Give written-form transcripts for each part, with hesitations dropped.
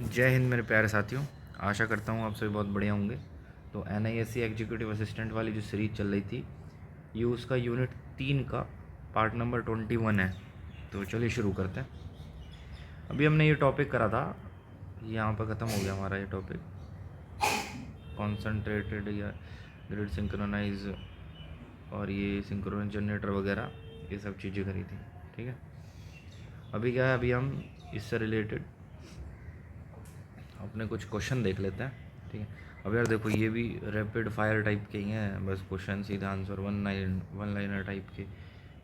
जय हिंद मेरे प्यारे साथियों। आशा करता हूँ आप सभी बहुत बढ़िया होंगे। तो NISC एग्जीक्यूटिव असिस्टेंट वाली जो सीरीज़ चल रही थी, ये उसका यूनिट 3 का पार्ट नंबर 21 है। तो चलिए शुरू करते हैं। अभी हमने ये टॉपिक करा था, यहाँ पर ख़त्म हो गया हमारा ये टॉपिक, कॉन्सनट्रेटेड या ग्रिड सिंक्रोनाइज और ये सिंक्रोनस जनरेटर वगैरह, ये सब चीज़ें करी थी। ठीक है, अभी क्या है, अभी हम इससे रिलेटेड अपने कुछ क्वेश्चन देख लेते हैं। ठीक है, अब यार देखो, ये भी रैपिड फायर टाइप के ही हैं, बस क्वेश्चन सीधा आंसर वन लाइनर टाइप के।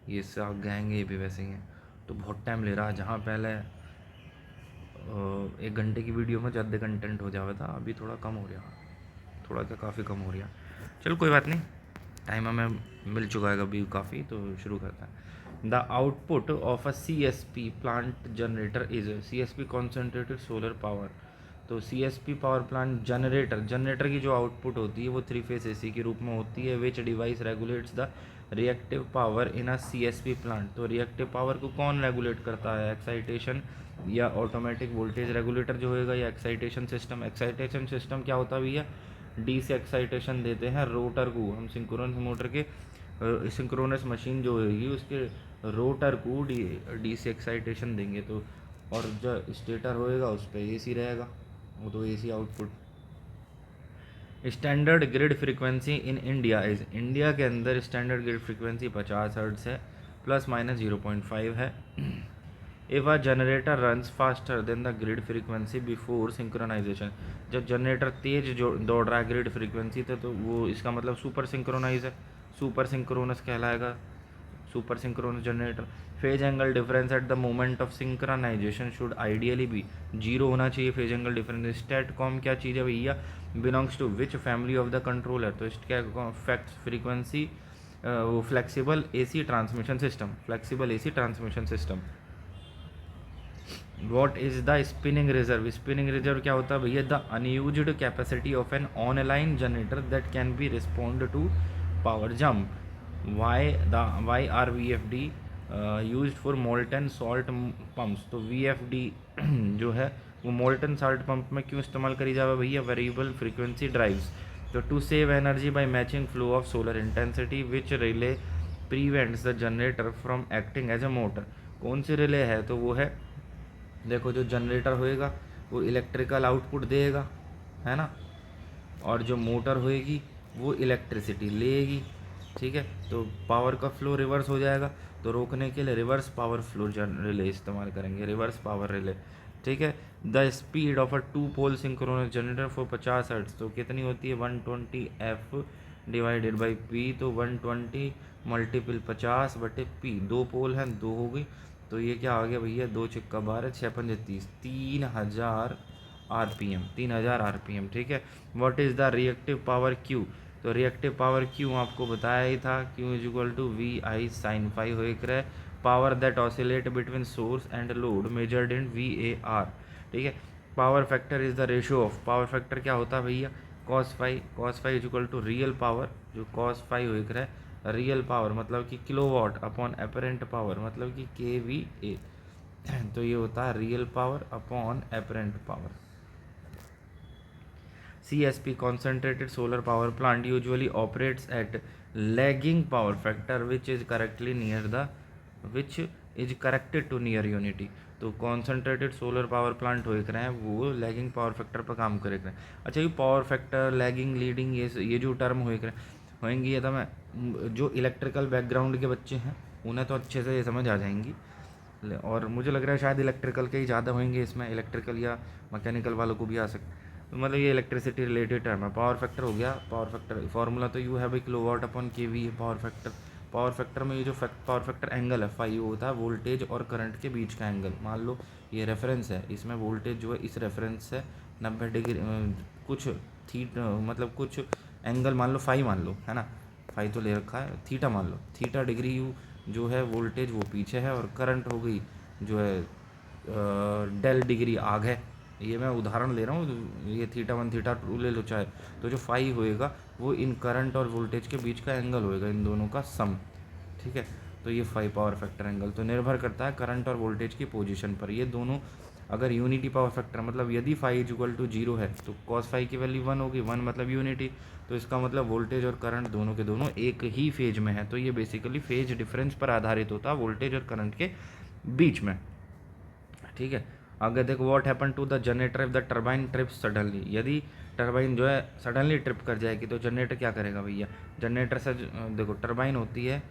ये इससे आगे आएंगे, ये भी वैसे ही हैं। तो बहुत टाइम ले रहा है, जहाँ पहले 1 घंटे की वीडियो में ज़्यादा कंटेंट हो जाता था, अभी थोड़ा कम हो रहा, थोड़ा क्या काफ़ी कम हो रहा। चलो कोई बात नहीं, टाइम हमें मिल चुका है अभी काफ़ी, तो शुरू करता है। The output of a CSP plant generator is CSP concentrated solar power. तो CSP पावर प्लांट जनरेटर की जो आउटपुट होती है वो 3 फेज AC के रूप में होती है। विच device regulates the reactive power in a CSP plant. तो रिएक्टिव पावर को कौन रेगुलेट करता है? एक्साइटेशन या ऑटोमेटिक वोल्टेज रेगुलेटर जो होएगा, या एक्साइटेशन सिस्टम। एक्साइटेशन सिस्टम क्या होता है भैया? DC एक्साइटेशन देते हैं रोटर को हम, सिंक्रोनस मोटर के सिंक्रोनस मशीन जो होगी उसके रोटर को DC एक्साइटेशन देंगे। तो और जो स्टेटर होएगा उस पर AC रहेगा, वो तो AC output. Standard grid frequency in India is, India के अंदर स्टैंडर्ड ग्रिड फ्रीक्वेंसी 50 हर्ट्ज है, ±0.5 है। If a generator runs faster than the grid frequency before synchronisation, जब जनरेटर तेज जो दौड़ रहा है ग्रिड फ्रीक्वेंसी तो वो इसका मतलब सुपर सिंक्रोनाइज है, सुपर सिंक्रोनस कहलाएगा, super synchronous generator. Phase angle difference at the moment of synchronisation should ideally भी 0 होना चाहिए। Phase angle difference. स्टेटकॉम क्या चीज़ है भैया? Belongs to which family of the controller? तो क्या फैक्ट फ्रीक्वेंसी वो flexible AC transmission system, flexible AC transmission system. What is the spinning reserve? Spinning reserve क्या होता है भैया? The unused capacity of an online generator that can be respond to power jump. Why are VFD use for molten salt pumps? तो VFD जो है वो molten salt pump में क्यों इस्तेमाल करी जाए भैया? Variable frequency drives. तो to save energy by matching flow of solar intensity which relay prevents the generator from acting as a motor. कौन सी रिले है? तो वो है, देखो, जो जनरेटर होएगा वो इलेक्ट्रिकल आउटपुट देगा, है ना, और जो मोटर होएगी वो इलेक्ट्रिसिटी लेगी। ठीक है, तो पावर का फ्लो रिवर्स हो जाएगा, तो रोकने के लिए रिवर्स पावर फ्लो रिले इस्तेमाल करेंगे, रिवर्स पावर रिले। ठीक है, the speed of a 2 pole synchronous generator for 50 hertz, तो कितनी होती है? 120F divided by P। तो 120 मल्टीपल 50/P, 2 पोल हैं, 2 हो गई, तो ये क्या आ गया भैया? 2 × 12 6 × 30, 3000 RPM, 3000 RPM। ठीक है, what is the reactive power Q? तो रिएक्टिव पावर Q आपको बताया ही था, Q is equal to VI sin phi हो एक रहे, power that oscillate between source and load measured in VAR। ठीक है, power factor is the ratio of, power factor क्या होता है भैया? cos phi is equal to real power, जो cos फाई हो एक रहे रियल पावर मतलब कि किलोवाट अपॉन एपरेंट पावर मतलब कि KVA। तो ये होता है real power upon apparent power. CSP concentrated solar power plant usually operates at lagging power factor which is corrected to near unity। तो कॉन्सेंट्रेटेड सोलर पावर प्लांट हो रहे हैं वो लैगिंग पावर फैक्टर पर काम करे रहे हैं। अच्छा, ये पावर फैक्टर, लैगिंग, लीडिंग, ये जो टर्म हो रहे होंगी, ये तो मैं, जो इलेक्ट्रिकल बैकग्राउंड के बच्चे हैं उन्हें तो अच्छे से ये समझ आ जाएंगी, और मुझे लग रहा है शायद इलेक्ट्रिकल के ही ज़्यादा होंगे इसमें, इलेक्ट्रिकल या मैकेनिकल वालों को भी आ सकते। तो मतलब ये इलेक्ट्रिसिटी रिलेटेड टर्म है। पावर फैक्टर हो गया, पावर फैक्टर फार्मूला तो यू है भाई, किलोवाट अपॉन KV है पावर फैक्टर। पावर फैक्टर में ये जो पावर फैक्टर एंगल है फाई, होता है वोल्टेज और करंट के बीच का एंगल। मान लो ये रेफरेंस है, इसमें वोल्टेज जो है इस रेफरेंस से 90 डिग्री कुछ मतलब कुछ एंगल मान लो फाई, मान लो, है ना, फाई तो ले रखा है, थीटा मान लो, थीटा डिग्री यू जो है वोल्टेज वो पीछे है, और करंट हो गई जो है डेल डिग्री आगे है। ये मैं उदाहरण ले रहा हूँ, ये θ1 θ2 ले लो चाहे। तो जो फाई होएगा वो इन करंट और वोल्टेज के बीच का एंगल होएगा, इन दोनों का सम। ठीक है, तो ये फाई पावर फैक्टर एंगल। तो निर्भर करता है करंट और वोल्टेज की पोजीशन पर। ये दोनों अगर यूनिटी पावर फैक्टर मतलब यदि फाई इज इक्वल टू 0 है तो कॉस फाई की वैल्यू 1 होगी, 1 मतलब यूनिटी, तो इसका मतलब वोल्टेज और करंट दोनों के दोनों एक ही फेज में है। तो ये बेसिकली फेज डिफरेंस पर आधारित होता है वोल्टेज और करंट के बीच में, ठीक है। अगर देखो what happen to the generator if the turbine trips suddenly, यदि टरबाइन जो है सडनली ट्रिप कर जाएगी तो जनरेटर क्या करेगा भैया, जनरेटर से देखो टरबाइन होती है,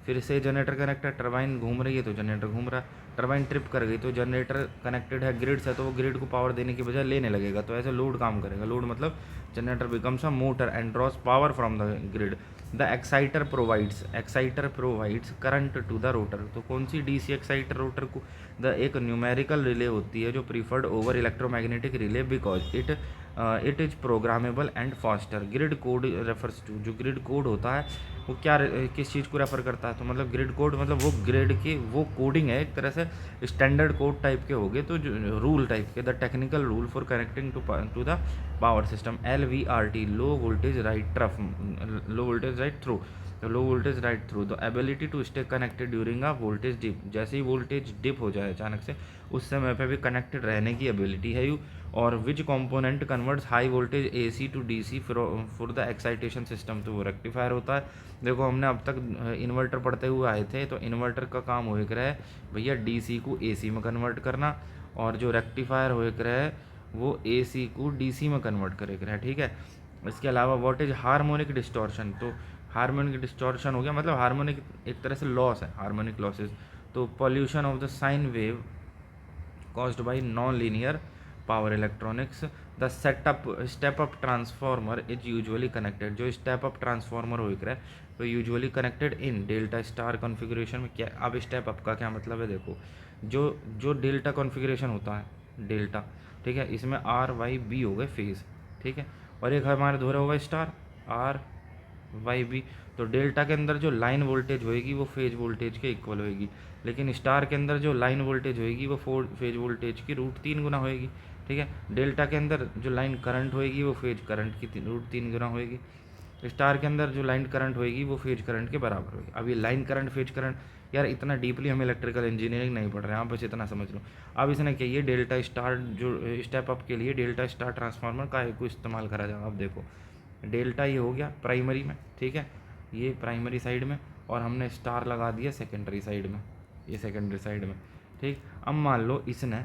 फिर से जनरेटर कनेक्ट है, टरबाइन घूम रही है तो जनरेटर घूम रहा है, टरबाइन ट्रिप कर गई तो जनरेटर कनेक्टेड है ग्रिड से, तो वो ग्रिड को पावर देने की बजाय लेने लगेगा, तो ऐसे लोड काम करेगा। लोड मतलब generator becomes a motor and draws power from the grid. The exciter provides current to the rotor. तो कौन सी डीसी एक्साइटर रोटर को, द एक न्यूमेरिकल रिले होती है जो preferred over electromagnetic relay because it is programmable and faster. Grid code refers to, जो grid code होता है वो क्या किस चीज़ को रेफर करता है, तो मतलब ग्रिड कोड मतलब वो ग्रिड की वो कोडिंग है, एक तरह से स्टैंडर्ड कोड टाइप के हो गए, तो जो रूल टाइप के, the technical rule for connecting to the power system, LVRT, low voltage ride through, low voltage ride through, तो low voltage ride through, the ability to stay connected during a voltage dip, जैसे ही voltage dip हो जाए अचानक से उस समय पे भी कनेक्टेड रहने की एबिलिटी है यू। और which component converts high voltage AC to DC for the excitation system, तो वो रेक्टिफायर होता है। देखो हमने अब तक इन्वर्टर पढ़ते हुए आए थे, तो इन्वर्टर का काम हो रहा है भैया DC को AC में कन्वर्ट करना, और जो रेक्टिफायर हो रहा है वो AC को DC में कन्वर्ट करेगा, ठीक है। इसके अलावा व्हाट इज हार्मोनिक डिस्टॉर्शन, तो हार्मोनिक डिस्टॉर्शन हो गया मतलब हार्मोनिक एक तरह से लॉस है, हार्मोनिक लॉसेज। तो pollution of the sine wave caused by non-linear power electronics, the step up transformer is usually connected, जो step up transformer हो रहा है तो usually connected in delta star configuration में। क्या अब स्टेप अप का क्या मतलब है, देखो जो जो डेल्टा कॉन्फ़िगरेशन होता है डेल्टा, ठीक है, इसमें RYB हो गए फेज, ठीक है, और एक हमारे धोरा होगा स्टार RYB। तो डेल्टा के अंदर जो लाइन वोल्टेज होएगी वो फेज वोल्टेज के इक्वल होएगी, लेकिन स्टार के अंदर जो लाइन वोल्टेज होएगी वो फेज वोल्टेज की √3 गुना होएगी, ठीक है। डेल्टा के अंदर जो लाइन करंट होएगी वो फेज करंट की √3 गुना होएगी। स्टार के अंदर जो लाइन करंट होएगी वो फेज करंट के बराबर होगी। अब ये लाइन करंट फेज करंट, यार इतना डीपली हम इलेक्ट्रिकल इंजीनियरिंग नहीं पढ़ रहे हैं, आप बस इतना समझ लो। अब इसने क्या ये डेल्टा स्टार जो स्टेप अप के लिए डेल्टा स्टार ट्रांसफार्मर का को इस्तेमाल करा जाएगा। अब देखो डेल्टा ये हो गया प्राइमरी में, ठीक है, ये प्राइमरी साइड में, और हमने स्टार लगा दिया सेकेंडरी साइड में, ये सेकेंडरी साइड में, ठीक। अब मान लो इसने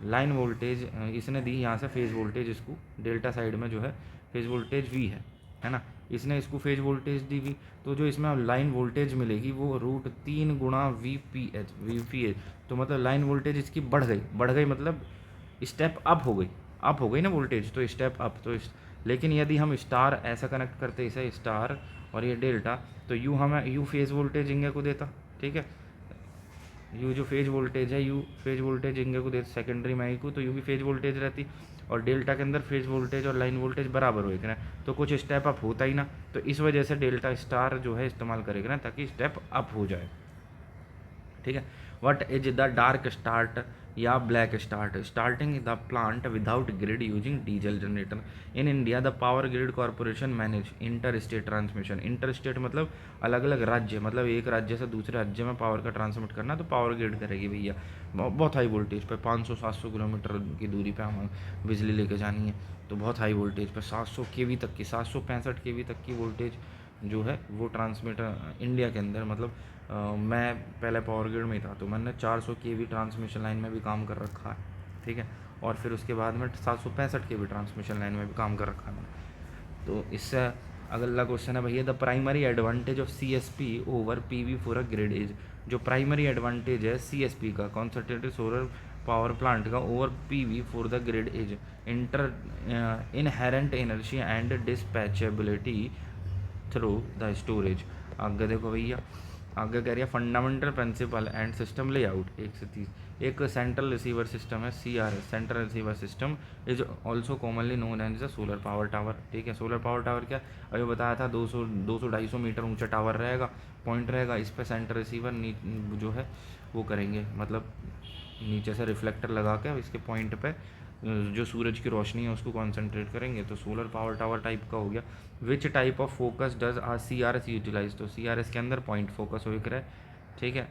लाइन वोल्टेज इसने दी यहाँ से फेज वोल्टेज, इसको डेल्टा साइड में जो है फेज वोल्टेज V है ना, इसने इसको फेज वोल्टेज दी V, तो जो इसमें लाइन वोल्टेज मिलेगी वो √3 गुणा VPH, तो मतलब लाइन वोल्टेज इसकी बढ़ गई मतलब स्टेप अप हो गई ना वोल्टेज, तो स्टेप अप। तो लेकिन यदि हम स्टार ऐसा कनेक्ट करते इसे स्टार और ये डेल्टा, तो यू हमें यू फेज वोल्टेज इंगे को देता, ठीक है, यू जो फेज वोल्टेज है यू फेज वोल्टेज इंगे को देता सेकेंडरी में को, तो यू भी फेज वोल्टेज रहती, और डेल्टा के अंदर फेज वोल्टेज और लाइन वोल्टेज बराबर होएगा ना, तो कुछ स्टेप अप होता ही ना, तो इस वजह से डेल्टा स्टार जो है इस्तेमाल करेगा ना ताकि स्टेप अप हो जाए, ठीक है। What is the dark start या black start, starting the plant without grid using diesel generator. In India the power grid corporation manage inter state transmission. Inter state मतलब अलग अलग राज्य, मतलब एक राज्य से दूसरे राज्य में पावर का ट्रांसमिट करना, तो पावर ग्रिड करेगी भैया। बहुत हाई वोल्टेज पे 500-700 किलोमीटर की दूरी पे हमें बिजली लेके जानी है, तो बहुत हाई वोल्टेज पे 700 kV तक की 765 kV तक की वोल्टेज जो है वो ट्रांसमीटर इंडिया के अंदर, मतलब मैं पहले पावर ग्रिड में ही था तो मैंने 400 kV ट्रांसमिशन लाइन में भी काम कर रखा है, ठीक है, और फिर उसके बाद में 765 kV ट्रांसमिशन लाइन में भी काम कर रखा है मैंने। तो इससे अगला क्वेश्चन है भैया the primary advantage of CSP over PV for a grid is. जो प्राइमरी एडवांटेज है CSP का, कॉन्सनट्रेटेड सोलर पावर प्लांट का, over PV for the grid is inherent energy and dispatchability through the storage. आगे देखो भैया, आगे कह रही है fundamental principle and system layout 1 से 30। एक सेंट्रल रिसीवर सिस्टम है CRS, central receiver system is also commonly known as the solar power tower, ठीक है। सोलर पावर टावर क्या अभी बताया था, 200-250 मीटर ऊंचा टावर रहेगा, पॉइंट रहेगा, इस पर सेंट्रल रिसीवर जो है वो करेंगे, मतलब नीचे से रिफ्लेक्टर लगा के इसके पॉइंट पे जो सूरज की रोशनी है उसको कॉन्सेंट्रेट करेंगे, तो सोलर पावर टावर टाइप का हो गया। Which type of focus does CRS utilise, तो CRS के अंदर पॉइंट फोकस हो रहा है, ठीक है।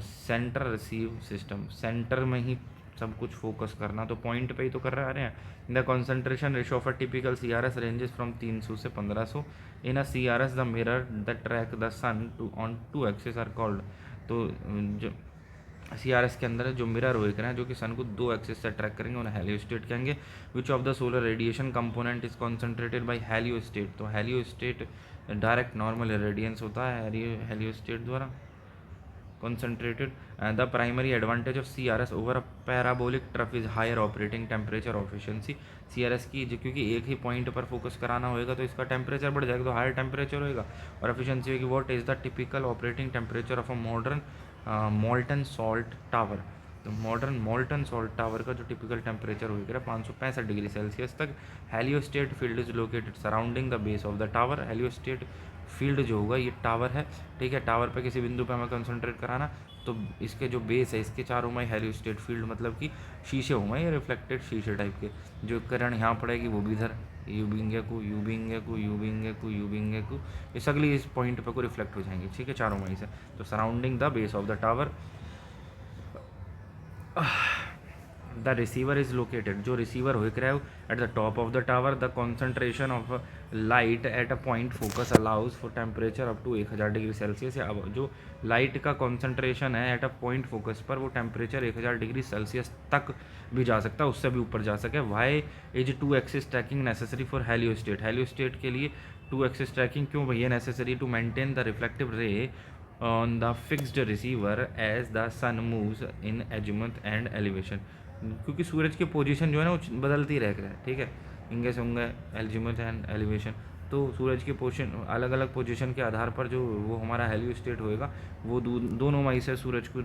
सेंटर रिसीव सिस्टम, सेंटर में ही सब कुछ फोकस करना, तो पॉइंट पे ही तो कर रहे हैं। The concentration ratio of a typical C R S ranges from 300 से 1500 in a C R S the mirror the track the sun to on two axis are called. तो जो सी आर एस के अंदर जो मिरर हो रहे हैं जो कि सन को दो एक्सिस से ट्रैक करेंगे उन्हें हेलियोस्टेट कहेंगे। Which of the solar radiation component is concentrated by heliostat, तो हेलियोस्टेट डायरेक्ट नॉर्मल रेडियंस होता है हेलियोस्टेट द्वारा concentrated. The primary advantage of CRS over a parabolic trough is higher operating temperature efficiency. CRS की क्योंकि एक ही point पर focus कराना होगा तो इसका टेम्परेचर बढ़ जाएगा, तो हायर टेम्परेचर होएगा और एफिशिएंसी होगी। What is the typical operating temperature of a modern molten salt tower, तो मॉडर्न मोल्टन सॉल्ट टावर का जो टिपिकल टेम्परेचर होगा 565 डिग्री सेल्सियस तक। Heliostat field is located surrounding the base of the tower. Heliostat field जो होगा ये tower है, ठीक है, टावर पे किसी बिंदु पे हमें कंसंट्रेट कराना, तो इसके जो बेस है इसके चारों में हेलियोस्टेट फील्ड मतलब कि शीशे होंगे ये रिफ्लेक्टेड शीशे टाइप के, जो किरण यहाँ पड़ेगी वो भी इधर यूबिंगे को यूबिंगे को यूबिंगे को यूबिंगे को इस अगली इस पॉइंट पे को रिफ्लेक्ट हो जाएंगे, ठीक है, चारों वहीं से। तो surrounding the base of the tower the receiver is located, जो रिसीवर हो रहा है at the top of the tower. The concentration of light at a point focus allows for temperature up to 1000 degree Celsius. अब जो light का concentration है eight a point focus पर वो टेम्परेचर 1000 डिग्री सेल्सियस तक भी जा सकता है, उससे भी ऊपर जा सके। Why is two axis tracking necessary for heliostat, heliostat के लिए टू एक्सिस ट्रैकिंग क्यों भैया necessary? To maintain the reflective ray on the fixed receiver as the sun moves in azimuth and elevation, क्योंकि सूरज की पोजीशन जो है ना वो बदलती रह है, ठीक है, इंगे से उंगे एल्जिमथ एंड एलिवेशन, तो सूरज की पोजीशन अलग अलग पोजीशन के आधार पर जो वो हमारा हेलियोस्टेट होएगा वो दोनों माई से सूरज की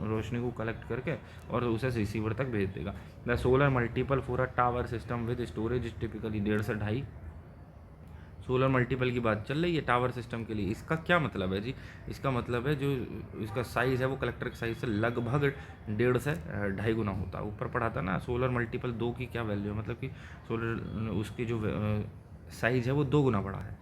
रोशनी को कलेक्ट करके और उसे रिसीवर तक भेज देगा। The solar multiple for a tower system with storage typically 1.5 से 2.5 सोलर मल्टीपल की बात चल रही है टावर सिस्टम के लिए। इसका क्या मतलब है जी? इसका मतलब है जो इसका साइज़ है वो कलेक्टर के साइज़ से लगभग 1.5 से 2.5 गुना होता है। ऊपर पढ़ा था ना सोलर मल्टीपल 2 की क्या वैल्यू है, मतलब कि सोलर उसकी जो साइज़ है वो 2 गुना बड़ा है।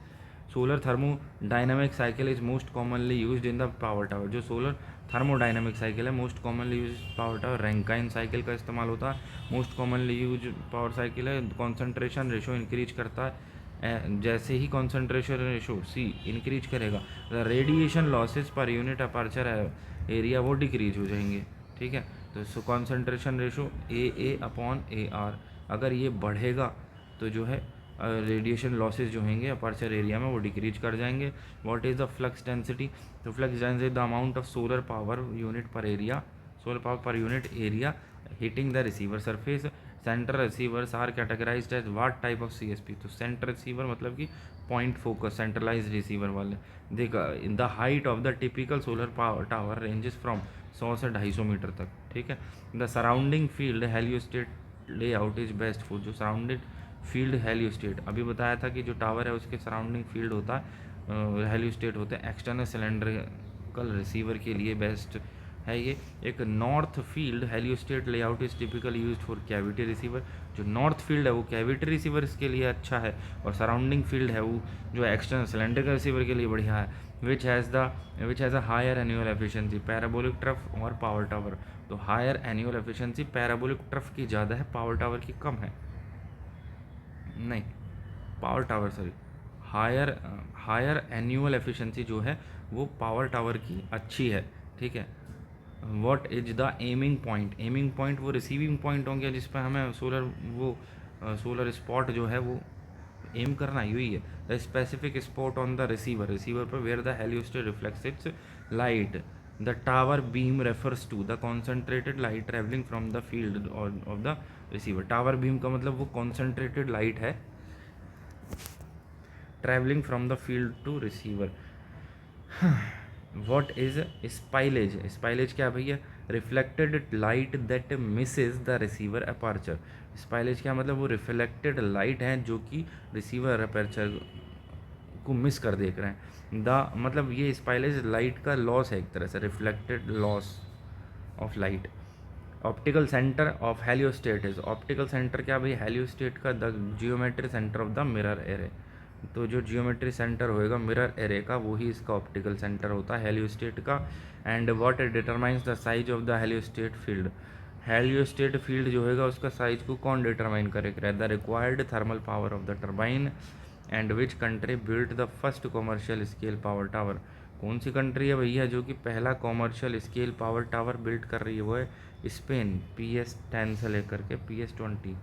Solar thermodynamic cycle is most commonly used in the power tower, जो सोलर थर्मोडाइनमिक साइकिल है most commonly use power tower Rankine cycle का इस्तेमाल होता है। Most commonly use power cycle है। कॉन्सेंट्रेशन रेशो इंक्रीज करता है जैसे ही कॉन्सेंट्रेशन रेशो सी इंक्रीज करेगा the radiation losses per unit aperture area वो डिक्रीज हो जाएंगे, ठीक है। तो concentration ratio A upon A R अगर ये बढ़ेगा तो जो है रेडिएशन लॉसेस जो होंगे अपर्चर एरिया में वो डिक्रीज कर जाएंगे। What is the flux density? तो flux density the amount of solar power unit per area, solar power per unit area hitting the receiver surface. Centre receivers are categorised as what type of CSP? तो centre receiver मतलब कि point focus centralise receiver वाले। देखा in the height of the typical solar power tower ranges from 100 से 250 metre तक, ठीक है। The surrounding field heliostat layout is best for, जो सराउंडेड फील्ड हेलियोस्टेट अभी बताया था कि जो टावर है उसके सराउंडिंग फील्ड होता है हेलियोस्टेट होते हैं एक्सटर्नल सिलेंड्रिकल रिसीवर के लिए बेस्ट है ये। एक north field heliostat layout is typical used for cavity receiver, जो नॉर्थ फील्ड है वो कैविटी रिसीवर के लिए अच्छा है और सराउंडिंग फील्ड है वो जो एक्सटर्नल सिलेंड्रिकल रिसीवर के लिए बढ़िया है। Which has a higher annual efficiency parabolic trough और पावर टावर? तो higher annual efficiency parabolic trough की ज़्यादा है, पावर टावर की कम है। नहीं, power tower sorry higher annual efficiency जो है वो पावर टावर की अच्छी है, ठीक है। What is the aiming point? Aiming point वो रिसीविंग पॉइंट होंगे जिस पर हमें सोलर स्पॉट जो है वो एम करना यही है। The specific spot on the receiver पर where the heliostat reflects its light the tower beam refers to the concentrated light travelling from the field of the receiver. Tower beam का मतलब वो कॉन्सेंट्रेटेड लाइट है travelling from the field to receiver. What is spillage? Spillage क्या भैया? Reflected light that misses the receiver aperture. Spillage क्या मतलब? वो reflected light हैं जो कि रिसीवर अपर्चर को मिस कर देख रहे हैं। द मतलब ये स्पाइलेज लाइट का लॉस है एक तरह से, reflected loss of light. Optical centre of heliostat is, optical centre क्या भाई? हेलियोस्टेट का the geometry centre of the mirror array. तो जो जियोमेट्री सेंटर होएगा मिरर एरे का, वही इसका ऑप्टिकल सेंटर होता है हेलियोस्टेट का। And what determines the size of the heliostat field, heliostat field जो होगा उसका साइज को कौन डिटरमाइन करेगा, the required thermal power of the turbine. And which country built the first commercial scale power tower, कौन सी country है भैया जो कि पहला commercial scale power tower build कर रही है, वो है स्पेन, PS10 से लेकर के PS20।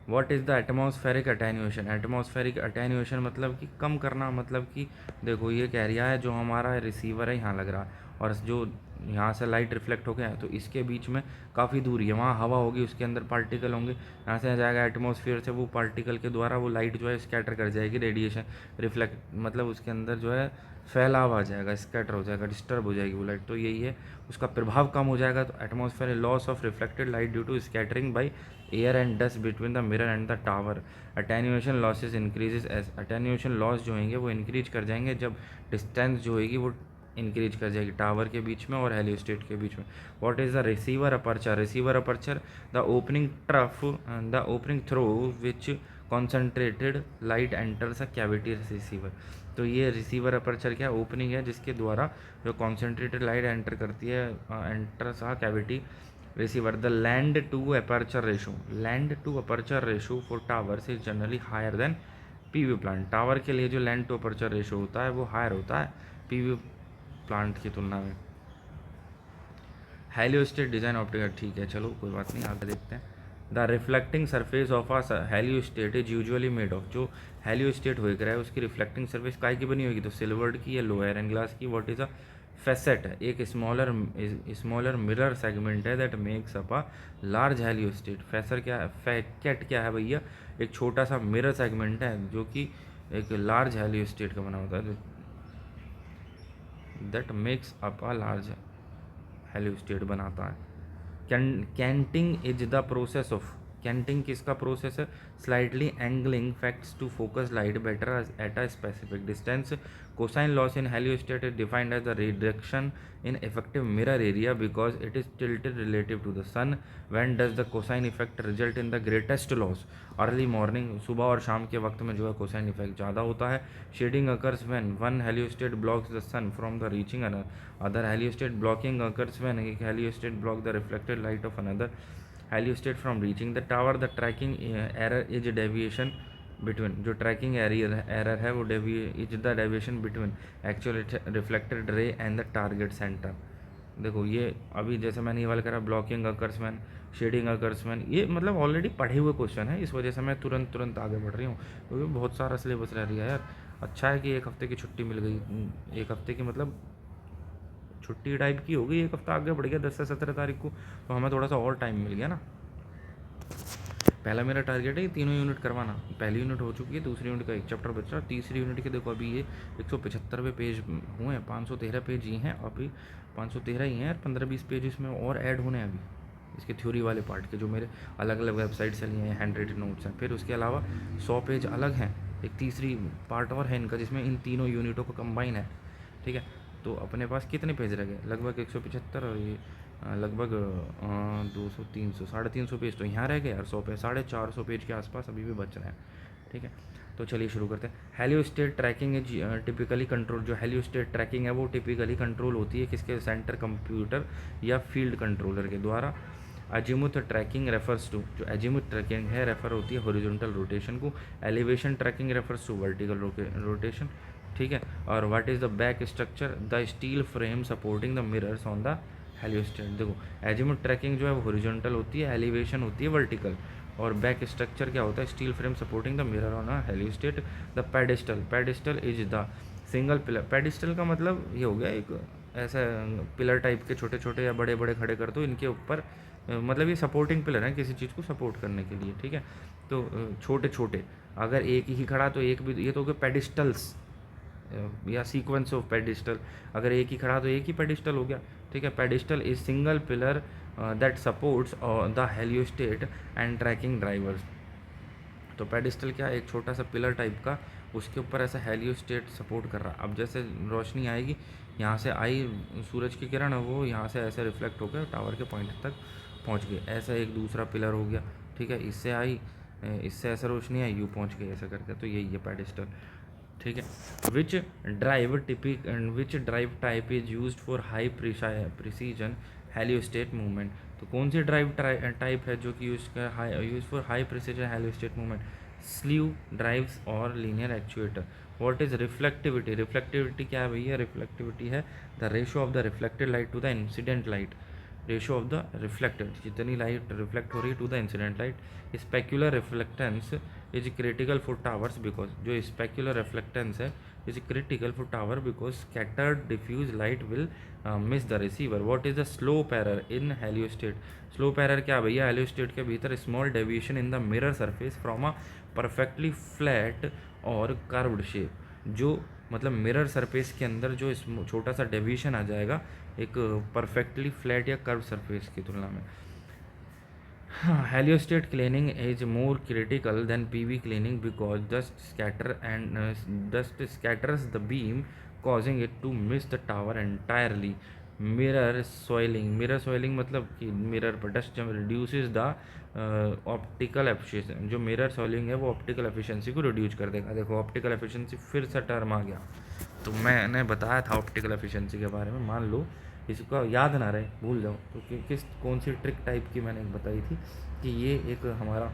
What is the atmospheric attenuation, atmospheric attenuation मतलब कि कम करना, मतलब कि देखो ये कह रहा है जो हमारा रिसीवर है यहाँ लग रहा है और जो यहाँ से लाइट रिफ्लेक्ट हो गया है तो इसके बीच में काफ़ी दूरी है, वहाँ हवा होगी, उसके अंदर पार्टिकल होंगे, यहाँ से जाएगा एटमॉस्फेयर से, वो पार्टिकल के द्वारा वो लाइट जो है स्कैटर कर जाएगी, रेडिएशन रिफ्लेक्ट मतलब उसके अंदर जो है फैलाव आ जाएगा, स्कैटर हो जाएगा, डिस्टर्ब हो जाएगी वो लाइट, तो यही है उसका प्रभाव कम हो जाएगा। तो atmosphere loss of reflected light due to scattering by air and dust between the mirror and the tower. Attenuation losses increases as, attenuation loss जो होंगे वो इंक्रीज कर जाएंगे जब डिस्टेंस जो होगी वो इंक्रीज कर जाएगी टावर के बीच में और हेलियोस्टेट के बीच में। What is the receiver aperture, receiver aperture the opening trough, the opening through which concentrated light enters a cavity receiver. तो ये रिसीवर अपर्चर क्या ओपनिंग है जिसके द्वारा जो कॉन्सेंट्रेटेड लाइट एंटर करती है, enters a cavity receiver. The land to aperture ratio, land to aperture ratio for towers is generally higher than PV plant। Tower के लिए जो लैंड टू अपर्चर रेशो होता है वो हायर होता है PV प्लांट की तुलना में। हेलियोस्टेट डिज़ाइन ऑप्टिकल, ठीक है चलो कोई बात नहीं, आगे देखते हैं। The reflecting surface of a heliostat is usually made of, जो हेलियोस्टेट हो रहा है उसकी रिफ्लेक्टिंग सरफेस काय की बनी होगी, तो सिल्वर्ड की या लो आयरन ग्लास की। व्हाट इज़ अ फैसेट, एक स्मॉलर मिरर सेगमेंट है that makes up a large heliostat. Facet क्या है, फैकेट क्या है भैया, एक छोटा सा मिरर सेगमेंट है जो कि एक लार्ज हेलियोस्टेट का बना होता है, that makes up a large heliostat बनाता है। Canting is the process of, canting किसका प्रोसेस है, slightly angling facets to focus light better at a specific distance. Cosine loss in heliostat is defined as the reduction in effective mirror area because it is tilted relative to the sun. When does the cosine effect result in the greatest loss, early morning, सुबह और शाम के वक्त में जो है cosine effect ज़्यादा होता है। Shading occurs when one heliostat blocks the sun from the reaching other heliostat. Blocking occurs when एक heliostat block the reflected light of another heliostat from reaching the tower. The tracking error is deviation between, जो tracking error है वो is the deviation between actual reflected ray and the target centre. देखो ये अभी जैसे मैंने ये वाला करा, ब्लॉकिंग अकर्समैन, शेडिंग अकर्समैन, ये मतलब ऑलरेडी पढ़े हुए क्वेश्चन है, इस वजह से मैं तुरंत आगे बढ़ रही हूँ क्योंकि बहुत सारा सिलेबस रह रही है यार। अच्छा है कि एक हफ्ते की छुट्टी मिल गई, एक हफ्ते की मतलब छुट्टी टाइप की हो गई, एक हफ्ता आगे बढ़ गया 10 से 17 तारीख को, तो हमें थोड़ा सा और टाइम मिल गया ना। पहला मेरा टारगेट है ये तीनों यूनिट करवाना, पहली यूनिट हो चुकी है, दूसरी यूनिट का एक चैप्टर बच रहा है, तीसरी यूनिट के देखो अभी ये 175वें पेज हुए हैं, 513 पेज ही हैं अभी, 513 ही हैं, 15-20 पेज इसमें और ऐड होने हैं अभी इसके थ्योरी वाले पार्ट के, जो मेरे अलग अलग वेबसाइट से लिए हैं, हैंड रेटेड नोट्स हैं। फिर उसके अलावा 100 पेज अलग हैं, एक तीसरी पार्ट और है इनका जिसमें इन तीनों यूनिटों को कंबाइन है, ठीक है। तो अपने पास कितने पेज रह गए, लगभग 175, और ये लगभग 200 300 350 पेज तो यहाँ रह गए यार, 100 पेज 450 पेज के आसपास अभी भी बच रहे हैं, ठीक है। तो चलिए शुरू करते हैं। Heliostat tracking is typically control, जो हेलियोस्टेट ट्रैकिंग है वो टिपिकली कंट्रोल होती है किसके, सेंटर कंप्यूटर या फील्ड कंट्रोलर के द्वारा। अजीमुथ ट्रैकिंग रेफर्स टू, जो अजीमुथ ट्रैकिंग है रेफर होती है हॉरिजॉन्टल रोटेशन को। Elevation tracking refers to vertical rotation, ठीक है। और what is the back structure, the steel frame supporting the mirrors on the heliostat. देखो एजीमुथ ट्रैकिंग जो है वो हॉरिजॉन्टल होती है, एलिवेशन होती है वर्टिकल, और बैक स्ट्रक्चर क्या होता है, steel frame supporting the mirror on a heliostat. The pedestal, pedestal is the single pillar, pedestal का मतलब ये हो गया एक ऐसा पिलर टाइप के छोटे छोटे या बड़े बड़े खड़े कर दो इनके ऊपर, मतलब ये सपोर्टिंग पिलर है किसी चीज़ को सपोर्ट करने के लिए, ठीक है। तो छोटे छोटे, अगर एक ही खड़ा तो एक भी, ये तो हो गए पेडिस्टल्स या सीक्वेंस ऑफ पेडिस्टल, अगर एक ही खड़ा तो एक ही पेडिस्टल हो गया, ठीक है। Pedestal is single pillar that supports the heliostat and tracking drivers. तो पेडिस्टल क्या, एक छोटा सा पिलर टाइप का, उसके ऊपर ऐसा हेलियोस्टेट सपोर्ट कर रहा है। अब जैसे रोशनी आएगी, यहाँ से आई सूरज की किरण, वो यहाँ से ऐसे रिफ्लेक्ट होकर टावर के पॉइंट तक पहुंच गए, ऐसा एक दूसरा पिलर हो गया, ठीक है, इससे आई, इससे ऐसा रोशनी आई, यू पहुंच गए ऐसा करके, तो यही है पेडिस्टल, ठीक है। Which drive type is use for high precision heliostat movement, तो कौन सी ड्राइव टाइप है जो कि use for high precision heliostat movement, sleeve drives और linear actuator. What is reflectivity, reflectivity क्या है भैया, रिफ्लेक्टिविटी है the ratio of the reflected light to the incident light, ratio of the reflected, जितनी light reflect हो रही है to the incident light. Specular reflectance is critical for towers because, जो specular reflectance है is critical for tower because scattered diffuse light will miss the receiver. What is the slope error in heliostat, slope error क्या भैया, heliostat के भीतर small deviation in the mirror surface from a perfectly flat और curved shape, जो मतलब mirror surface के अंदर जो छोटा सा डेविएशन आ जाएगा एक परफेक्टली फ्लैट या कर्व सरफेस की तुलना में। Heliostat cleaning is more critical than PV cleaning because dust scatters the beam causing it to miss the tower entirely. Mirror soiling मतलब कि मिरर पर डस्ट जब रिड्यूसेस द ऑप्टिकल एफिशिएंसी, जो mirror soiling है वो ऑप्टिकल एफिशिएंसी को reduce कर देगा। देखो ऑप्टिकल एफिशिएंसी फिर से टर्म आ गया, तो मैंने बताया था ऑप्टिकल एफिशिएंसी के बारे में, मान लो इसका याद ना रहे, भूल जाओ, तो किस कौन सी ट्रिक टाइप की मैंने बताई थी कि ये एक हमारा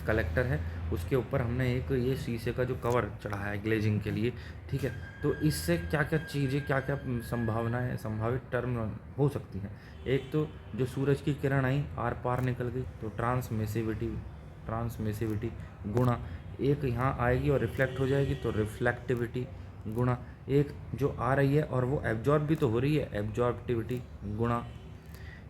कलेक्टर है, उसके ऊपर हमने एक ये शीशे का जो कवर चढ़ाया है ग्लेजिंग के लिए, ठीक है, तो इससे क्या क्या चीज़ें, क्या क्या संभावनाएं, संभावित टर्म हो सकती हैं। एक तो जो सूरज की किरण आई आर पार निकल गई तो ट्रांसमिसिविटी गुणा, एक यहाँ आएगी और रिफ्लेक्ट हो जाएगी तो रिफ्लेक्टिविटी गुणा, एक जो आ रही है और वो एब्जॉर्ब भी तो हो रही है, एब्जॉर्बिविटी गुणा,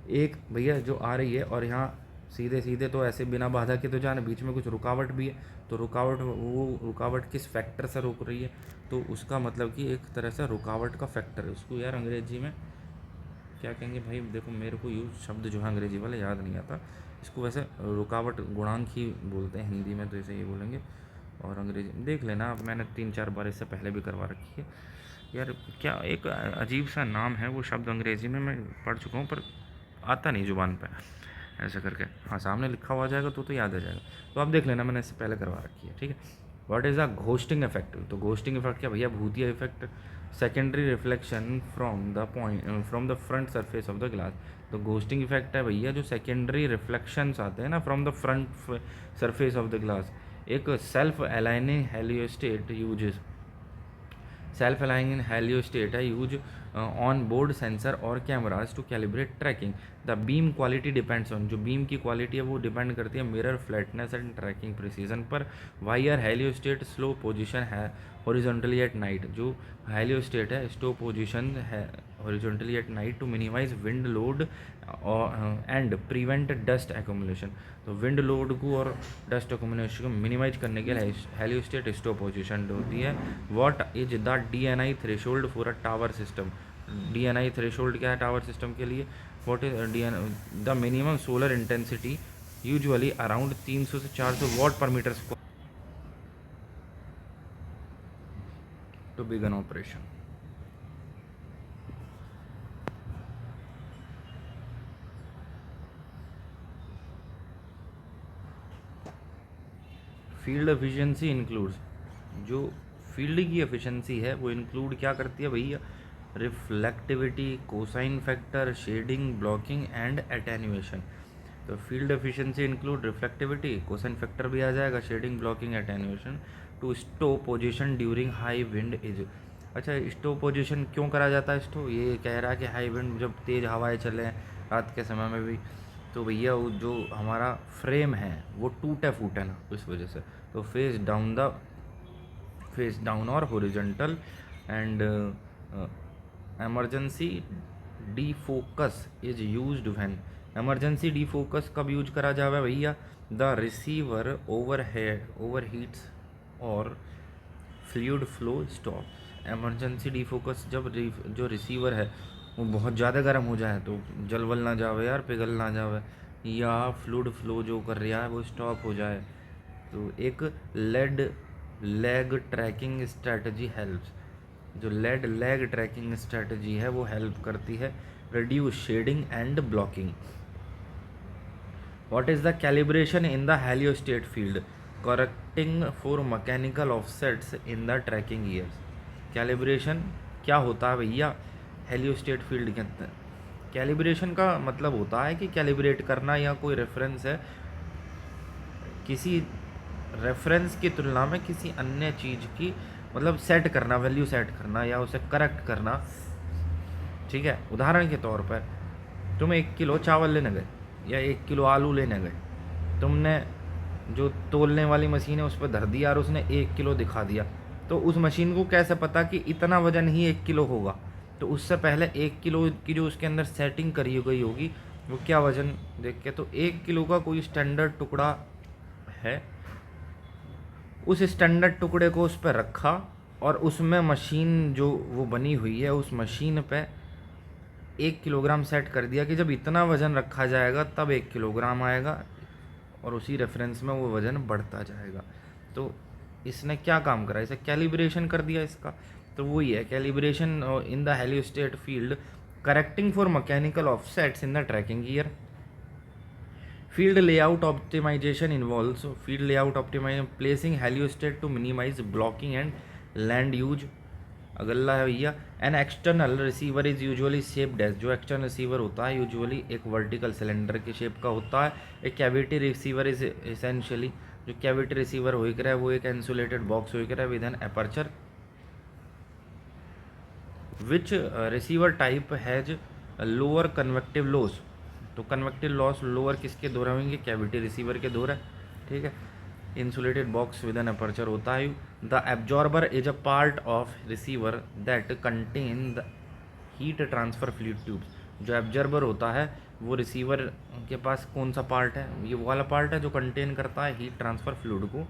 एक भैया जो आ रही है और यहाँ सीधे सीधे तो ऐसे बिना बाधा के तो जाने, बीच में कुछ रुकावट भी है, तो वो रुकावट किस फैक्टर से रोक रही है, तो उसका मतलब कि एक तरह से रुकावट का फैक्टर है, उसको यार अंग्रेजी में क्या कहेंगे भाई, देखो मेरे को यूज शब्द जो है अंग्रेजी वाला याद नहीं आता, इसको वैसे रुकावट गुणांक ही बोलते हैं हिंदी में, तो इसे ये बोलेंगे, और अंग्रेजी देख लेना आप, मैंने 3-4 बार इससे पहले भी करवा रखी है यार, क्या एक अजीब सा नाम है वो शब्द अंग्रेजी में मैं पढ़ चुका हूँ पर आता नहीं जुबान पर, ऐसा करके, हाँ सामने लिखा हुआ जाएगा तो याद आ जाएगा, तो आप देख लेना, मैंने इससे पहले करवा रखी है, ठीक है। What is a ghosting effect, तो घोस्टिंग इफेक्ट क्या भैया, भूतिया effect, secondary reflection from the front surface of the glass, तो घोस्टिंग इफेक्ट है भैया जो सेकेंडरी रिफ्लेक्शंस आते हैं ना from the front surface of the glass. एक self aligning heliostat uses, self aligning heliostat है यूज ऑन बोर्ड सेंसर और cameras to calibrate tracking, the beam quality depends on, जो बीम की क्वालिटी है वो डिपेंड करती है mirror flatness and tracking precision पर। वायर हेलियोस्टेट स्लो पोजीशन है हॉरिजॉन्टली एट नाइट, जो हेलियोस्टेट है स्लो पोजीशन है horizontally at night to minimise wind load and prevent dust accumulation, तो विंड लोड को और डस्ट एक्यूमुलेशन को मिनिमाइज करने के लिए हेलियोस्टेट स्लो पोजीशन होती है। What is the DNI threshold for a tower system, DNI threshold क्या है टावर सिस्टम के लिए, what is the minimum solar intensity usually around 300 से 400 watt per metre square to begin operation. Field efficiency includes, जो field की efficiency है वो include क्या करती है भैया, reflectivity, cosine factor, shading, blocking and attenuation. तो field efficiency include reflectivity, cosine factor भी आ जाएगा, shading, blocking, attenuation to stow position during high wind is. अच्छा स्टो पोजीशन क्यों करा जाता है, स्टो ये कह रहा है कि हाई विंड जब तेज़ हवाएं चलें रात के समय में भी, तो भैया वो जो हमारा फ्रेम है वो टूटे फूटे ना इस वजह से, तो फेस डाउन और horizontal and emergency defocus is used when, emergency defocus कब यूज करा जावे भैया, द रिसीवर ओवरहीट्स और fluid flow stop, emergency defocus जब जो रिसीवर है वो बहुत ज़्यादा गर्म हो जाए तो जल वल ना जावे यार, पिघल ना जावे, या फ्लूइड फ्लो जो कर रहा है वो स्टॉप हो जाए, तो एक लेग ट्रैकिंग स्ट्रेटजी हेल्प्स, जो लेग ट्रैकिंग स्ट्रेटजी है वो हेल्प करती है reduce shading and blocking. What is the calibration in the heliostat field? Correcting for mechanical offsets in the tracking gears. Calibration क्या होता है भैया हेलियोस्टेट फील्ड के अंदर? कैलिब्रेशन का मतलब होता है कि कैलिब्रेट करना या कोई रेफरेंस है किसी रेफरेंस की तुलना में किसी अन्य चीज़ की, मतलब सेट करना, वैल्यू सेट करना या उसे करेक्ट करना। ठीक है, उदाहरण के तौर पर तुम 1 किलो चावल लेने गए या 1 किलो आलू लेने गए, तुमने जो तोलने वाली मशीन है उस पर धर दिया और उसने 1 किलो दिखा दिया, तो उस मशीन को कैसे पता कि इतना वजन ही 1 किलो होगा? तो उससे पहले 1 किलो की जो उसके अंदर सेटिंग करी गई होगी वो क्या वजन देख के, तो 1 किलो का कोई स्टैंडर्ड टुकड़ा है, उस स्टैंडर्ड टुकड़े को उस पर रखा और उसमें मशीन जो वो बनी हुई है उस मशीन पे 1 किलोग्राम सेट कर दिया कि जब इतना वज़न रखा जाएगा तब 1 किलोग्राम आएगा, और उसी रेफरेंस में वो वज़न बढ़ता जाएगा। तो इसने क्या काम करा, इसे कैलिब्रेशन कर दिया इसका। तो वही है calibration in the heliostat field, correcting for mechanical offsets in the tracking gear. Field layout optimization involves field layout optimization, placing heliostat to minimize blocking and land use. अगला है भैया, an external receiver is usually shaped as, जो external receiver होता है usually एक vertical cylinder के shape का होता है। एक कैविटी रिसीवर इज एसेंशियली, जो कैविटी रिसीवर हो रहा है वो एक इंसुलेटेड बॉक्स हो रहा है with an aperture. Which receiver type has lower convective loss, तो कन्वेक्टिव लॉस लोअर किसके द्वारा होंगे? कैविटी रिसीवर के द्वारा। ठीक है, insulated box with an aperture होता है। The absorber is a part of receiver that contain the heat transfer fluid tubes, जो एब्जॉर्बर होता है वो रिसीवर के पास कौन सा पार्ट है? ये वो वाला पार्ट है जो कंटेन करता है हीट ट्रांसफर फ्लूइड को।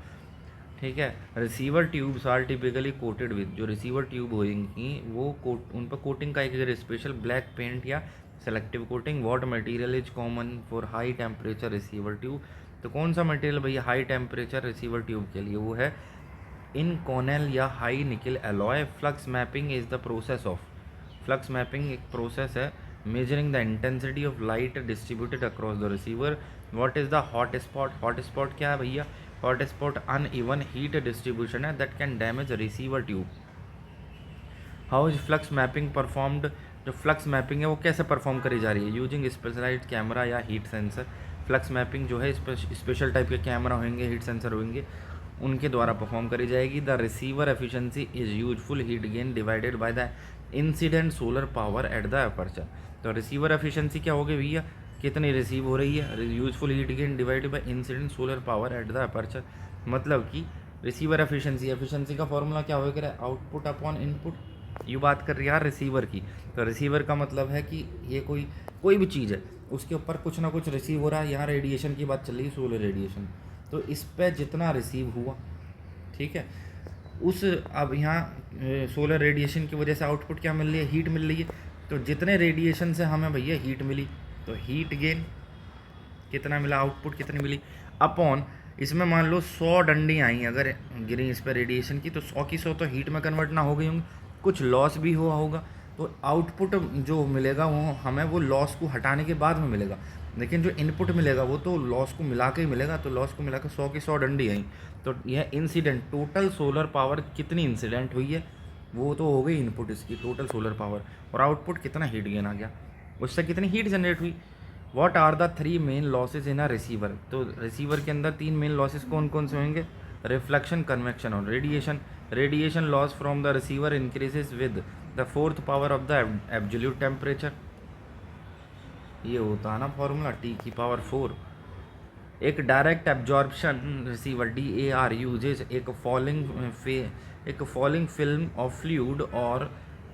ठीक है, receiver tubes are typically coated with, जो रिसीवर ट्यूब होंगी वो कोट, उन पर कोटिंग का एक स्पेशल ब्लैक पेंट या selective coating. What material is common for high temperature receiver tube, तो कौन सा मटेरियल भैया हाई टेम्परेचर रिसीवर ट्यूब के लिए? वो है इनकॉनेल या high nickel alloy. Flux mapping is the process of, flux mapping एक प्रोसेस है measuring the intensity of light distributed across the receiver. What is the hot spot, hot spot क्या है भैया? Hot spot uneven heat distribution है that can damage receiver tube. How is flux mapping performed, जो flux mapping है वो कैसे perform करी जा रही है? यूजिंग स्पेशलाइज्ड कैमरा या हीट सेंसर। फ्लक्स मैपिंग जो है स्पेशल टाइप के कैमरा होंगे, हीट सेंसर होंगे, उनके द्वारा परफॉर्म करी जाएगी। The receiver efficiency is useful heat gain divided by the incident solar power at the aperture. तो रिसीवर एफिशिएंसी क्या होगी भैया? कितनी रिसीव हो रही है? Useful heat gain divided by incident solar power at the aperture, मतलब कि रिसीवर एफिशिएंसी, एफिशिएंसी का फॉर्मूला क्या होगा? Output upon input. ये बात कर रही है यार रिसीवर की, तो रिसीवर का मतलब है कि ये कोई भी चीज़ है उसके ऊपर कुछ ना कुछ रिसीव हो रहा है। यहाँ रेडिएशन की बात चल रही है, सोलर रेडिएशन, तो इस पर जितना रिसीव हुआ, ठीक है, उस अब यहाँ सोलर रेडिएशन की वजह से आउटपुट क्या मिल रही है? हीट मिल रही है। तो जितने रेडिएशन से हमें भैया हीट मिली, तो हीट गेन कितना मिला, आउटपुट कितनी मिली, अपॉन इसमें मान लो 100 डंडी आई अगर गिरी इस पर रेडिएशन की, तो 100 की 100 तो हीट में कन्वर्ट ना हो गई होंगी, कुछ लॉस भी हुआ होगा। तो आउटपुट जो मिलेगा वो हमें वो लॉस को हटाने के बाद में मिलेगा, लेकिन जो इनपुट मिलेगा वो तो लॉस को मिला के ही मिलेगा। तो लॉस को मिला के 100 की 100 डंडी आई, तो यह इंसिडेंट टोटल सोलर पावर कितनी इंसिडेंट हुई है वो तो हो गई इनपुट इसकी टोटल सोलर पावर, और आउटपुट कितना हीट गेन आ गया, उससे कितनी हीट जनरेट हुई। What are the 3 main losses in a receiver, तो रिसीवर के अंदर 3 मेन लॉसेज कौन कौन से होंगे? रिफ्लेक्शन, कन्वेक्शन और radiation. Radiation loss from the receiver increases with the fourth power of the absolute temperature, ये होता है ना फॉर्मूला T⁴। एक direct absorption receiver DAR uses एक फॉलिंग फिल्म ऑफ फ्लूइड और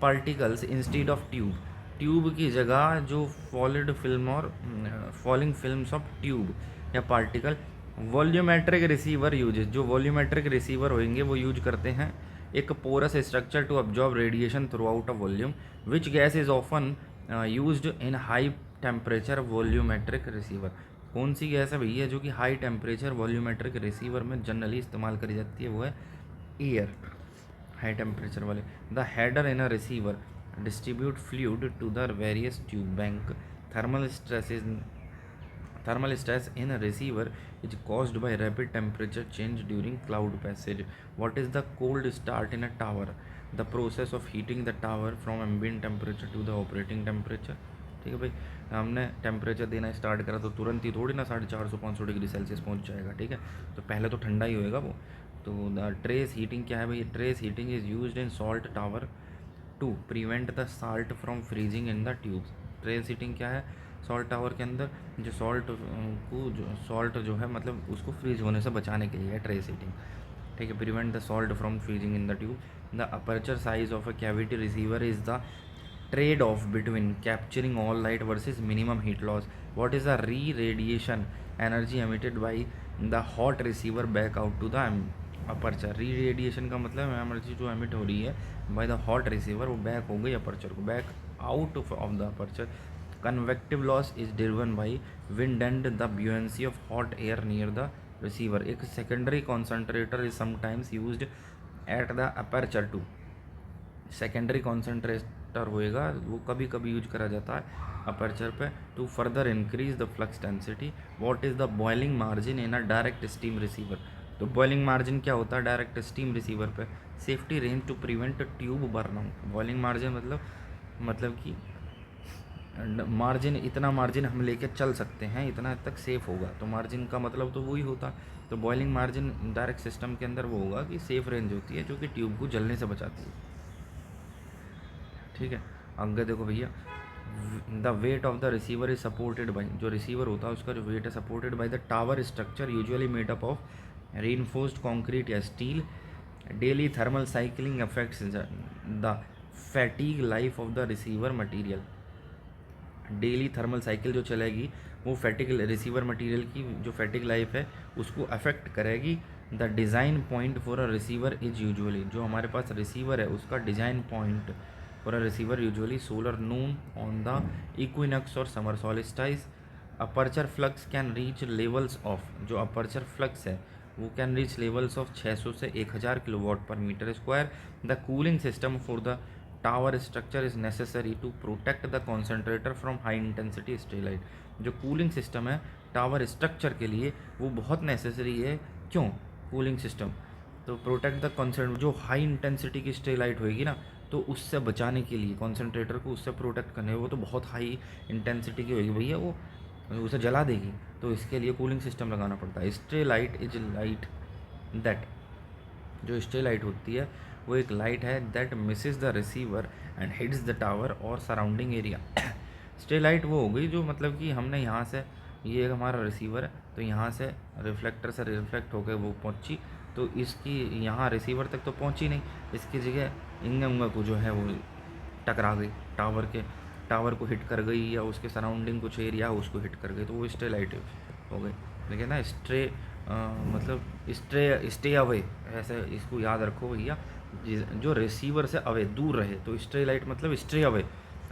particles instead of tube, tube की जगह जो फॉलिड फिल्म और फॉलिंग फिल्म्स ऑफ ट्यूब या पार्टिकल। वॉल्यूमेट्रिक रिसीवर यूजेज, जो वॉल्यूमेट्रिक रिसीवर होंगे वो यूज करते हैं एक porous structure to absorb radiation throughout a volume. Which gas is often used in high temperature volumetric receiver, कौन सी गैस है भैया जो कि हाई टेम्परेचर वॉल्यूमेट्रिक रिसीवर में जनरली इस्तेमाल करी जाती है? वो है एयर, हाई टेम्परेचर वाले। The header in a receiver distribute fluid to the various tube bank. Thermal stress in a receiver is caused by rapid temperature change during cloud passage. What is the cold start in a tower? The process of heating the tower from ambient temperature to the operating temperature. ठीक है भाई, हमने temperature देना start करा तो तुरंत ही थोड़ी ना 450-500 डिग्री सेल्सियस पहुंच जाएगा, ठीक है, तो पहले तो ठंडा ही होएगा वो। तो द ट्रेस हीटिंग क्या है भाई? Trace heating is used in salt tower to prevent the salt from freezing in the tubes. Trace heating क्या है? सॉल्ट टावर के अंदर जो सॉल्ट जो है मतलब उसको फ्रीज होने से बचाने के लिए है ट्रेस हीटिंग, ठीक है। Prevent the salt from freezing in the tube. The aperture size of a cavity receiver is the trade off between capturing all light versus minimum heat loss. What is the re-radiation energy emitted by the hot receiver back out to the aperture? re-radiation का मतलब energy जो emit हो रही है by the hot receiver वो back हो गई aperture को, back out of the aperture. Convective loss is driven by wind and the buoyancy of hot air near the receiver. एक secondary concentrator is sometimes used at the aperture too. Secondary concentrator होएगा वो कभी कभी use करा जाता है aperture पे to further increase the flux density. What is the boiling margin in a direct steam receiver? तो बॉइलिंग मार्जिन क्या होता है डायरेक्ट स्टीम रिसीवर पे? Safety range to prevent tube burn out. Boiling margin मतलब कि margin, इतना margin हम लेके चल सकते हैं, इतना तक सेफ़ होगा, तो मार्जिन का मतलब तो वही होता। तो बॉइलिंग मार्जिन डायरेक्ट सिस्टम के अंदर वो होगा कि सेफ़ रेंज होती है जो कि ट्यूब को जलने से बचाती है, ठीक है। आगे देखो भैया, the weight of the receiver is supported by, जो रिसीवर होता है उसका जो वेट है supported by the tower structure usually made up of reinforced concrete या steel. Daily thermal cycling affects the fatigue life of the receiver material. Daily thermal cycle जो चलेगी वो फैटिक रिसीवर मटेरियल की जो फैटिक लाइफ है उसको अफेक्ट करेगी। The design point for a receiver is usually, जो हमारे पास रिसीवर है उसका design point for a receiver usually solar noon on the equinox और summer solstice. Aperture flux can reach levels of, जो अपर्चर फ्लक्स है वो कैन रीच लेवल्स ऑफ 600 से 1000 किलोवाट पर metre square. The cooling system for the tower structure is necessary to protect the concentrator from high intensity stray light. जो cooling system है tower structure के लिए वो बहुत नेसेसरी है। क्यों कूलिंग सिस्टम? तो प्रोटेक्ट द कॉन्सेंट, जो हाई इंटेंसिटी की स्टे लाइट होएगी ना तो उससे बचाने के लिए कॉन्सेंट्रेटर को उससे प्रोटेक्ट करने, वो तो बहुत हाई इंटेंसिटी की होगी भैया, वो उसे जला देगी, तो इसके लिए कूलिंग सिस्टम लगाना पड़ता है। Stay light is light that, जो स्टे लाइट होती है वो एक लाइट है that Mrs the receiver and hits the tower और सराउंडिंग एरिया। स्टे लाइट वो हो गई जो मतलब कि हमने यहाँ से, ये हमारा रिसीवर है तो यहाँ से रिफ्लेक्टर से रिफ्लेक्ट होकर वो पहुँची, तो इसकी यहाँ रिसीवर तक तो पहुँची नहीं, इसकी जगह इंगा उंगा को जो है वो टकरा गई, टावर को हिट कर गई या उसके सराउंडिंग कुछ एरिया उसको हिट कर गई, तो वो स्टे लाइट हो गई। लेकिन ना स्ट्रे मतलब स्टे अवे, ऐसे इसको याद रखो भैया, जो रिसीवर से अवे दूर रहे, तो स्ट्रे लाइट मतलब स्ट्रे अवे।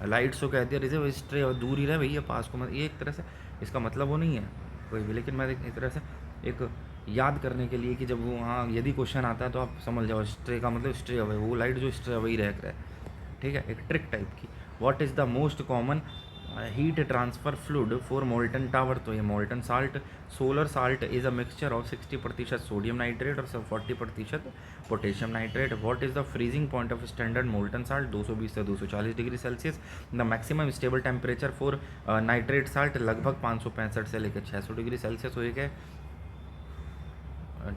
लाइट्स को कहते हैं रिसीवर, स्ट्रे अवे दूर ही रहे भैया, पास को मत, ये एक तरह से इसका मतलब वो नहीं है कोई भी, लेकिन मैं एक तरह से एक याद करने के लिए कि जब वो हाँ यदि क्वेश्चन आता है तो आप समझ जाओ स्ट्रे का मतलब स्ट्रे अवे, वो लाइट जो स्ट्रे अवे ही रह रहा है, ठीक है, एक ट्रिक टाइप की। What is the most common heat transfer fluid for molten tower? तो ये molten salt. Solar salt is a mixture of 60% sodium nitrate और 40% potassium nitrate. What is the freezing point of standard molten salt? 220 से 240 degree Celsius. The maximum stable temperature for nitrate salt लगभग 565 से लेकर 600 degree Celsius होएगा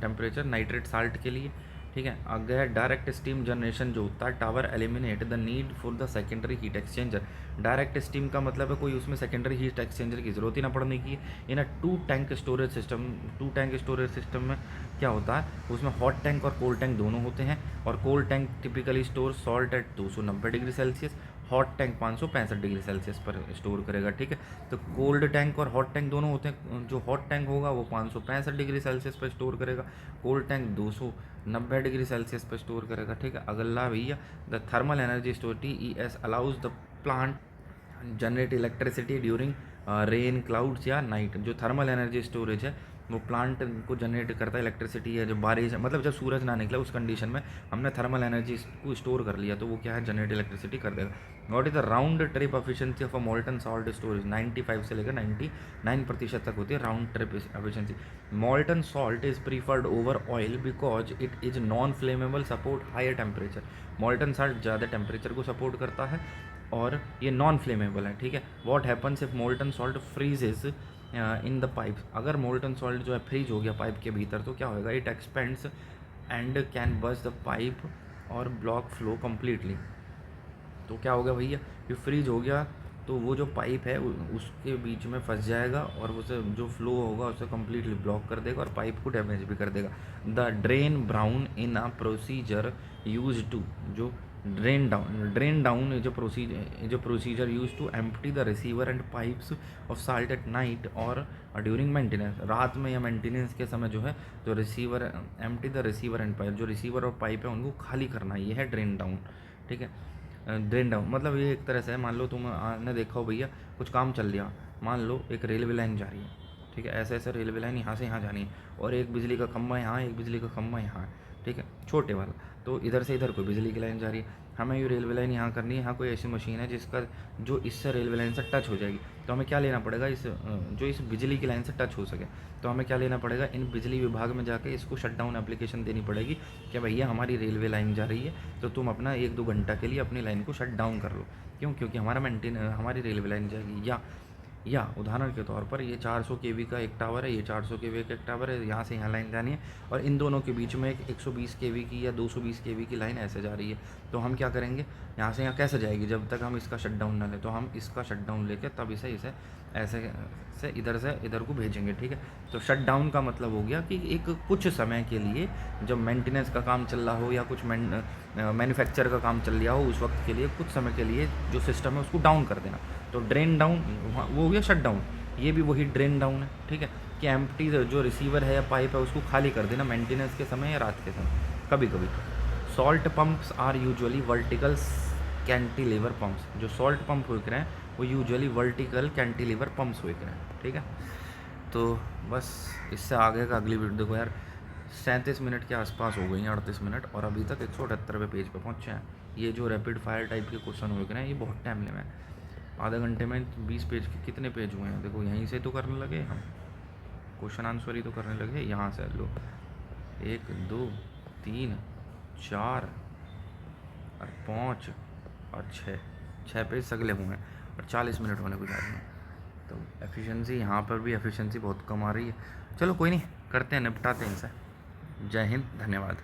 temperature nitrate salt के लिए, ठीक है। आगे है डायरेक्ट स्टीम जनरेशन जो होता है tower eliminate the need for the secondary heat exchanger. Direct steam का मतलब है कोई उसमें सेकेंडरी हीट एक्सचेंजर की ज़रूरत ही ना पड़ने की। In a two tank storage system में क्या होता है, उसमें हॉट टैंक और कोल्ड टैंक दोनों होते हैं, और cold tank typically store salt at 290 degree Celsius, hot tank 565 degree Celsius पर स्टोर करेगा, ठीक है। तो कोल्ड टैंक और हॉट टैंक दोनों होते हैं, जो हॉट टैंक होगा वो 565 डिग्री सेल्सियस पर स्टोर करेगा, कोल्ड टैंक 290 डिग्री सेल्सियस पर स्टोर करेगा, ठीक है। अगला भैया the thermal energy store TES allows the plant generate electricity during rain clouds या नाइट। जो थर्मल एनर्जी स्टोरेज है वो प्लांट को जनरेट करता है इलेक्ट्रिसिटी है, जब बारिश मतलब जब सूरज ना निकले उस कंडीशन में हमने थर्मल एनर्जी को स्टोर कर लिया तो वो क्या है, जनरेट इलेक्ट्रिसिटी कर देगा। What is the round trip efficiency of a molten salt storage? 95 से लेकर 99% तक होती है round trip efficiency. Molten salt is preferred over oil because it is non flammable, support higher temperature. Molten salt ज़्यादा temperature को support करता है और ये नॉन फ्लेमेबल है, ठीक है। What happens if molten salt freezes in the pipe? अगर मोल्टन सॉल्ट जो है फ्रीज हो गया पाइप के भीतर तो क्या होगा, it expands and can burst the pipe और ब्लॉक फ्लो कम्प्लीटली। तो क्या होगा भैया, ये फ्रीज हो गया तो वो जो पाइप है उसके बीच में फंस जाएगा और उसे जो फ्लो होगा उसे कम्प्लीटली ब्लॉक कर देगा और पाइप को डैमेज भी कर देगा। द ड्रेन ब्राउन in a procedure use to, जो ड्रेन डाउन जो procedure use to empty the receiver and pipes of salt at night और ड्यूरिंग मेंटेनेंस। रात में या मेंटेनेंस के समय जो है जो receiver empty the receiver and pipe, जो रिसीवर और पाइप है उनको खाली करना, ये है ड्रेन डाउन, ठीक है। ड्रेन डाउन मतलब ये एक तरह से है, मान लो तुम ने देखा हो भैया कुछ काम चल रहा, मान लो एक रेलवे लाइन जा रही है, ठीक है, ऐसे ऐसे रेलवे लाइन यहाँ से यहाँ जानी है और एक बिजली का खंभा यहाँ, एक बिजली का खंभा यहाँ है, ठीक है, छोटे वाला। तो इधर से इधर कोई बिजली की लाइन जा रही है, हमें ये रेलवे लाइन यहाँ करनी है, यहाँ कोई ऐसी मशीन है जिसका जो इससे रेलवे लाइन से टच हो जाएगी, तो हमें क्या लेना पड़ेगा, जो इस बिजली की लाइन से टच हो सके, तो हमें क्या लेना पड़ेगा, इन बिजली विभाग में जाके इसको शटडाउन एप्लीकेशन देनी पड़ेगी कि भैया हमारी रेलवे लाइन जा रही है तो तुम अपना 1-2 घंटा के लिए अपनी लाइन को शट डाउन कर लो। क्यों? क्योंकि हमारी रेलवे लाइन जाएगी। या उदाहरण के तौर पर ये 400 केवी का एक टावर है, ये 400 केवी का एक टावर है, यहाँ से यहाँ लाइन जानी है और इन दोनों के बीच में एक 120 केवी की या 220 केवी की लाइन ऐसे जा रही है। तो हम क्या करेंगे, यहाँ से यहाँ कैसे जाएगी जब तक हम इसका शटडाउन ना लें, तो हम इसका शटडाउन लेके तब इसे ऐसे से इधर को भेजेंगे, ठीक है। तो शट डाउन का मतलब हो गया कि एक कुछ समय के लिए जब मेंटेनेंस का काम चल रहा हो या कुछ मैन्युफैक्चर का काम चल रहा हो उस वक्त के लिए कुछ समय के लिए जो सिस्टम है उसको डाउन कर देना। तो ड्रेन डाउन वो हो गया शट डाउन, ये भी वही ड्रेन डाउन है, ठीक है, कि एम्प्टी जो रिसीवर है या पाइप है उसको खाली कर देना मेंटेनेंस के समय या रात के समय कभी कभी। Salt pumps are usually vertical cantilever pumps. जो सॉल्ट पंप हो रहे हैं वो यूजुअली वर्टिकल कैंटिलीवर पम्प्स हो रहे हैं, ठीक है। तो बस इससे आगे का अगली वीडियो देखो यार, 37 मिनट के आसपास हो गई हैं, 38 मिनट, और अभी तक 178वें पेज पे पहुँचे हैं। ये जो रैपिड फायर टाइप के क्वेश्चन हो रहे हैं ये बहुत टाइम ले, में आधा घंटे में 20 पेज के कितने पेज हुए हैं देखो, यहीं से तो करने लगे हम, क्वेश्चन आंसर ही तो करने लगे। यहाँ से लो 1 2 3 4 और 5 और 6 पेज सगले हुए हैं और 40 मिनट होने को जा रहे हैं। तो एफिशिएंसी यहाँ पर भी एफिशिएंसी बहुत कम आ रही है। चलो कोई नहीं, करते हैं, निपटाते हैं इनसे। जय हिंद, धन्यवाद।